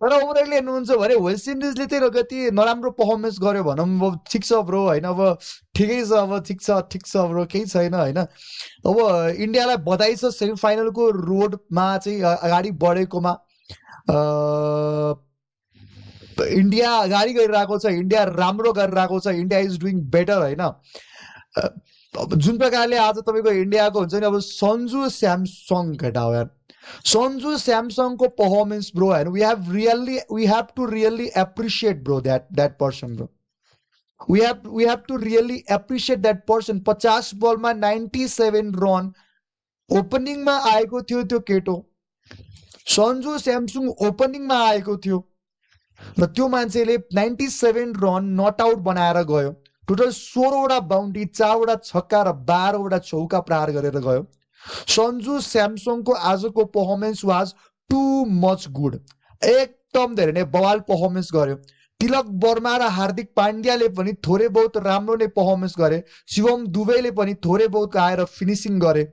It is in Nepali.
तर ओभरअलले हेर्नुहुन्छ भने वेस्ट इन्डिजले चाहिँ कति नराम्रो पर्फर्मेन्स गर्यो भनौँ, अब ठिक छ ब्रो होइन, अब ठिकै छ, अब ठिक छ ब्रो, केही छैन होइन। अब इन्डियालाई बधाई छ सेमी फाइनलको रोडमा चाहिँ अगाडि बढेकोमा। इन्डिया अगाडि गइरहेको छ, इन्डिया राम्रो गरिरहेको छ, इन्डिया इज डुइङ बेटर होइन। अब जुन प्रकारले आज तपाईँको इन्डियाको हुन्छ नि, अब सन्जु स्यामसङ केटा हो यार, सन्जु स्यामसङको पर्फर्मेन्स ब्रो होइन, we have to really appreciate bro that person bro, we have to really appreciate that person. 50 बलमा 97 रन ओपनिङमा आएको थियो त्यो केटो, सन्जु स्यामसङ ओपनिङमा आएको थियो र त्यो मान्छेले 97 रन नट आउट बनाएर गयो। टोटल 16वटा बााउन्ड्री, 4वटा छक्का र 12वटा चौका प्रहार गरेर गयो। सन्जु स्यामसङको आजको performance was too much good, एकदम धेरै नै बवाल पर्फर्मेन्स गर्यो। तिलक वर्मा र हार्दिक पाण्ड्याले पनि थोरै बहुत राम्रो नै पर्फर्मेन्स गरे, शिवम दुबेले पनि थोरै बहुत आएर फिनिसिङ गरे।